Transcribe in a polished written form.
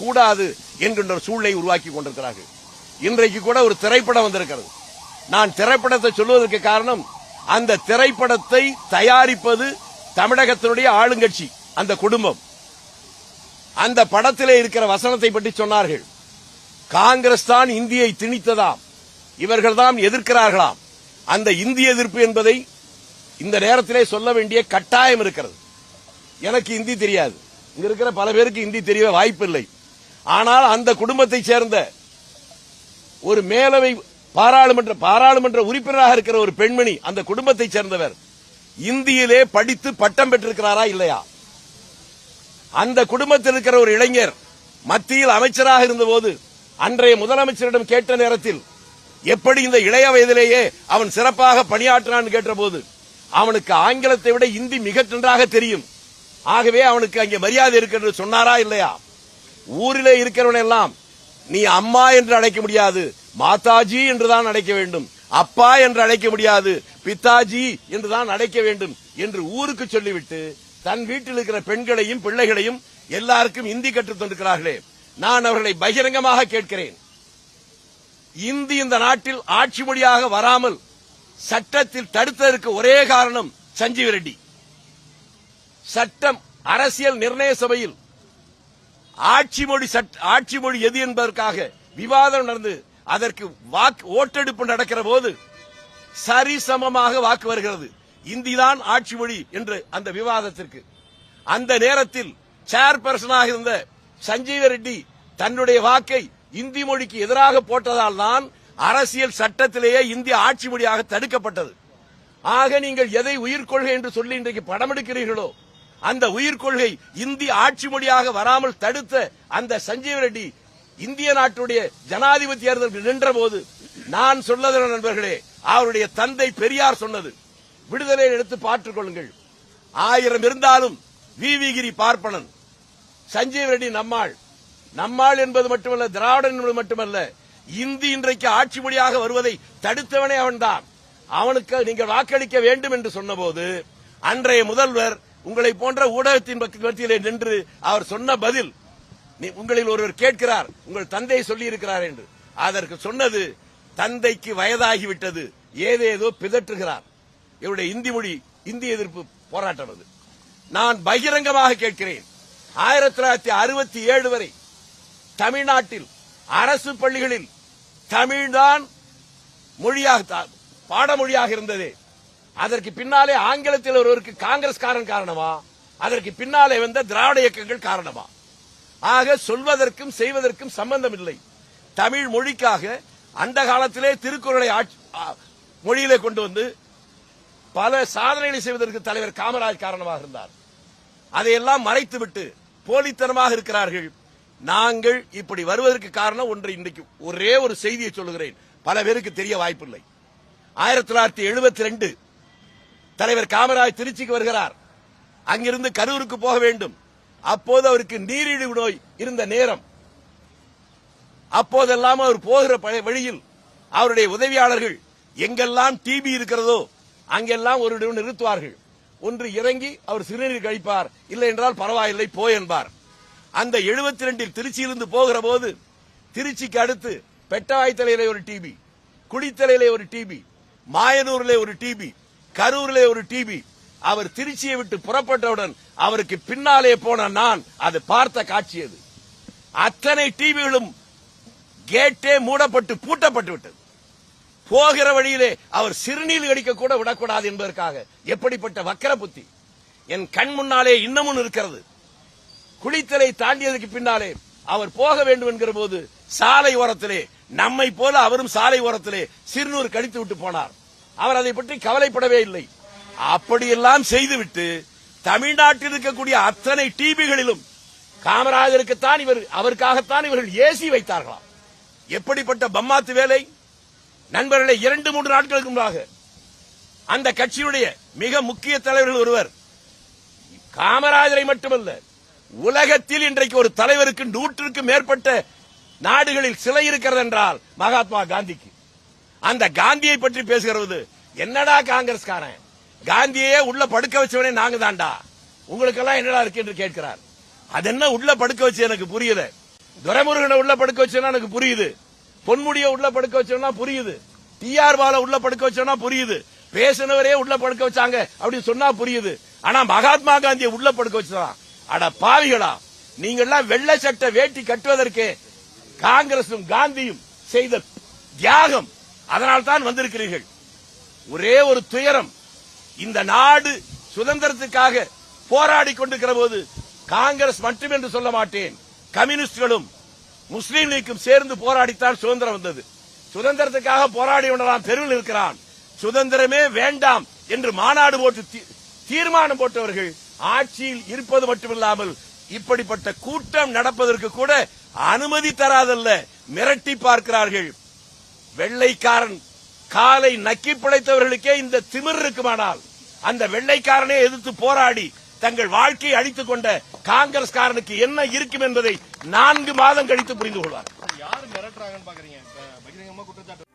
கூடாது என்கின்ற சூழ்நிலை உருவாக்கி கொண்டிருக்கிறார்கள். இன்றைக்கு கூட ஒரு திரைப்படம் வந்திருக்கிறது. நான் திரைப்படத்தை சொல்வதற்கு காரணம், அந்த திரைப்படத்தை தயாரிப்பது தமிழகத்தினுடைய ஆளுங்கட்சி, அந்த குடும்பம். அந்த படத்திலே இருக்கிற வசனத்தை பற்றி சொன்னார்கள். காங்கிரஸ் தான் இந்தியை திணித்ததாம், இவர்கள் தான் எதிர்க்கிறார்களாம். அந்த இந்திய எதிர்ப்பு என்பதை இந்த நேரத்திலே சொல்ல வேண்டிய கட்டாயம் இருக்கிறது. எனக்கு இந்தி தெரியாது, இங்க இருக்கிற பல பேருக்கு இந்தி தெரிய வாய்ப்பில்லை. ஆனால் அந்த குடும்பத்தை சேர்ந்த ஒரு மேலவை பாராளுமன்ற உறுப்பினராக இருக்கிற ஒரு பெண்மணி, அந்த குடும்பத்தை சேர்ந்தவர், இந்தியிலே படித்து பட்டம் பெற்றிருக்கிறாரா இல்லையா? அந்த குடும்பத்தில் இருக்கிற ஒரு இளைஞர் மத்தியில் அமைச்சராக இருந்தபோது அன்றைய முதலமைச்சரிடம் கேட்ட நேரத்தில், எப்படி இந்த இளைய வயதிலேயே அவன் சிறப்பாக பணியாற்றினான் கேட்டபோது, அவனுக்கு ஆங்கிலத்தை விட இந்தி மிக நன்றாக தெரியும், ஆகவே அவனுக்கு அங்கே மரியாதை இருக்கிறது சொன்னாரா இல்லையா? ஊரிலே இருக்கிறவன் எல்லாம் நீ அம்மா என்று அழைக்க முடியாது, மாதாஜி என்றுதான் அழைக்க வேண்டும், அப்பா என்று அழைக்க முடியாது, பிதாஜி என்றுதான் அழைக்க வேண்டும் என்று ஊருக்கு சொல்லிவிட்டு தன் வீட்டில் இருக்கிற பெண்களையும் பிள்ளைகளையும் எல்லாருக்கும் இந்தி கற்றுத் தந்திருக்கிறார்களே. நான் அவர்களை பகிரங்கமாக கேட்கிறேன், இந்தி இந்த நாட்டில் ஆட்சி மொழியாக வராமல் சட்டத்தில் தடுத்ததற்கு ஒரே காரணம் சஞ்சீவ் ரெட்டி. சட்டம் அரசியல் நிர்ணய சபையில் ஆட்சி மொழி எது என்பதற்காக விவாதம் நடந்து அதற்கு ஓட்டெடுப்பு நடக்கிற போது சரிசமமாக வாக்கு வருகிறது, இந்திதான் ஆட்சி மொழி என்று அந்த விவாதத்திற்கு. அந்த நேரத்தில் சேர்பர்சனாக இருந்த சஞ்சீவ ரெட்டி தன்னுடைய வாக்கை இந்தி மொழிக்கு எதிராக போட்டதால் தான் அரசியல் சட்டத்திலேயே இந்திய ஆட்சி மொழியாக தடுக்கப்பட்டது. ஆக நீங்கள் எதை உயிர்கொள்கை என்று சொல்லி இன்றைக்கு படம் எடுக்கிறீர்களோ, அந்த உயிர்கொள்கை இந்தி ஆட்சி மொழியாக வராமல் தடுத்த அந்த சஞ்சீவ ரெட்டி இந்திய நாட்டுடைய ஜனாதிபதி தேர்தலுக்கு நின்ற போது நான் சொல்லது நண்பர்களே, அவருடைய தந்தை பெரியார் சொன்னது, விடுதலை எடுத்து பார்த்துக் கொள்ளுங்கள், 1000 இருந்தாலும் விவிகிரி பார்ப்பனன், சஞ்சீவ ரெட்டி நம்மாள் என்பது மட்டுமல்ல, திராவிடன் என்பது மட்டுமல்ல, இந்தி இன்றைக்கு ஆட்சி மொழியாக வருவதை தடுத்தவனே அவன்தான். அவனுக்கு நீங்கள் வாக்களிக்க வேண்டும் என்று சொன்னபோது அன்றைய முதல்வர் உங்களை போன்ற ஊடகத்தின் மத்தியிலே நின்று அவர் சொன்ன பதில், உங்களில் ஒருவர் கேட்கிறார், உங்கள் தந்தை சொல்லி இருக்கிறார் என்று. அதற்கு சொன்னது, தந்தைக்கு வயதாகிவிட்டது, ஏதேதோ பிதற்றுகிறார். இவருடைய இந்தி எதிர்ப்பு போராட்டம் அது. நான் பகிரங்கமாக கேட்கிறேன், 1967 வரை தமிழ்நாட்டில் அரசு பள்ளிகளில் தமிழ்தான் மொழியாக பாடமொழியாக இருந்தது. அதற்கு பின்னாலே ஆங்கிலத்தில் ஒருவருக்கு காங்கிரஸ்காரன் காரணமா, அதற்கு பின்னாலே வந்த திராவிட இயக்கங்கள் காரணமா? ஆக சொல்வதற்கும் செய்வதற்கும் சம்பந்தம் இல்லை. தமிழ் மொழிக்காக அந்த காலத்திலே திருக்குறளை மொழியிலே கொண்டு வந்து பல சாதனைகளை செய்வதற்கு தலைவர் காமராஜ் காரணமாக இருந்தார். அதையெல்லாம் மறைத்துவிட்டு போலித்தனமாக இருக்கிறார்கள். நாங்கள் இப்படி வருவதற்கு காரணம் ஒன்றை இன்றைக்கு ஒரே ஒரு செய்தியை சொல்லுகிறேன், பல பேருக்கு தெரிய வாய்ப்பில்லை. 1972 தலைவர் காமராஜ் திருச்சிக்கு வருகிறார். அங்கிருந்து கரூருக்கு போக வேண்டும். அப்போது அவருக்கு நீரிழிவு நோய் இருந்த நேரம். அப்போதெல்லாம் அவர் போகிற வழியில் அவருடைய உதவியாளர்கள் எங்கெல்லாம் டிபி இருக்கிறதோ அங்கெல்லாம் ஒரு நிறுத்துவார்கள். ஒன்று இறங்கி அவர் சிறுநீர் கழிப்பார், இல்லை என்றால் பரவாயில்லை போ என்பார். அந்த 72 திருச்சியிலிருந்து போகிற போது திருச்சிக்கு அடுத்து பெட்டவாய்த்தலையிலே ஒரு டிபி, குளித்தலையிலே ஒரு டிபி, மாயனூரிலே ஒரு டிபி, கரூரிலே ஒரு டிபி. அவர் திருச்சியை விட்டு புறப்பட்டவுடன் அவருக்கு பின்னாலே போன நான் அது பார்த்த காட்சி அது. அத்தனை டிவிகளும் கேட்டே மூடப்பட்டு பூட்டப்பட்டு விட்டது. போகிற வழியிலே அவர் சிறுநீர் கடிக்க கூட விடக்கூடாது என்பதற்காக. எப்படிப்பட்ட வக்கர புத்தி என் கண் முன்னாலே இன்னமும் இருக்கிறது. குளித்தலை தாண்டியதற்கு பின்னாலே அவர் போக வேண்டும் என்கிற போது சாலை ஓரத்திலே நம்மை போல அவரும் சாலை ஓரத்திலே சிறுநீர் கடித்து விட்டு போனார். அவர் அதை பற்றி கவலைப்படவே இல்லை. அப்படியெல்லாம் செய்துவிட்டு தமிழ்நாட்டில் இருக்கக்கூடிய அத்தனை டிவிகளிலும் காமராஜருக்குத்தான் அவருக்காகத்தான் இவர்கள் ஏசி வைத்தார்களாம். எப்படிப்பட்ட பம்மாத்து வேலை நண்பர்களை! 2-3 நாட்களுக்கு முன்பாக அந்த கட்சியுடைய மிக முக்கிய தலைவர்கள் ஒருவர், காமராஜரை மட்டுமல்ல உலகத்தில் இன்றைக்கு ஒரு தலைவருக்கு 100க்கும் மேற்பட்ட நாடுகளில் சிலை இருக்கிறது என்றால் மகாத்மா காந்திக்கு. அந்த காந்தியை பற்றி பேசுகிறது, என்னடா காங்கிரஸ்காரன், காந்தியே உள்ள படுக்க வச்சவனே நாங்க தாண்டா, உங்களுக்கெல்லாம் என்னடா இருக்கு என்று கேட்கிறார். அது என்ன உள்ள படுக்க வச்சு எனக்கு புரியல. துரைமுருகனை உள்ள படுக்க வச்சோன்னா எனக்கு புரியுது, பொன்முடிய உள்ள படுக்க வச்சோம்னா புரியுது, டிஆர் பால உள்ள படுக்க வச்சோம்னா புரியுது, பேசினவரே உள்ள படுக்க வச்சாங்க அப்படின்னு சொன்னா புரியுது. ஆனா மகாத்மா காந்தியை உள்ள படுக்க வச்சுதான். அட பாவிகளா, நீங்க எல்லாம் வெள்ளை சட்டை வேட்டி கட்டுவதற்கு காங்கிரசும் காந்தியும் செய்த தியாகம், அதனால் தான் வந்திருக்கிறீர்கள். ஒரே ஒரு துயரம், இந்த நாடு சுதந்திரத்துக்காக போராடி கொண்டிருக்கிற போது காங்கிரஸ் மட்டும் என்று சொல்ல மாட்டேன், கம்யூனிஸ்டுகளும் முஸ்லீம் லீக்கும் சேர்ந்து போராடித்தான் சுதந்திரம் வந்தது. சுதந்திரத்துக்காக போராடியவன் தெருவில் இருக்கிறான். சுதந்திரமே வேண்டாம் என்று மாநாடு போட்டு தீர்மானம் போட்டவர்கள் ஆட்சியில் இருப்பது மட்டுமில்லாமல் இப்படிப்பட்ட கூட்டம் நடப்பதற்கு கூட அனுமதி தராதல்ல, மிரட்டி பார்க்கிறார்கள். வெள்ளைக்காரன் காலை நக்கி பிழைத்தவர்களுக்கே இந்த திமிர் இருக்குமானால் அந்த வெள்ளைக்காரனை எதிர்த்து போராடி தங்கள் வாழ்க்கையை அழித்துக் கொண்ட காங்கிரஸ்காரனுக்கு என்ன இருக்கும் என்பதை 4 மாதம் கழித்து புரிந்து கொள்வார். யாரு மிரட்டுறாங்கன்னு பாக்குறீங்க? பகிரங்கமா குற்றச்சாட்டு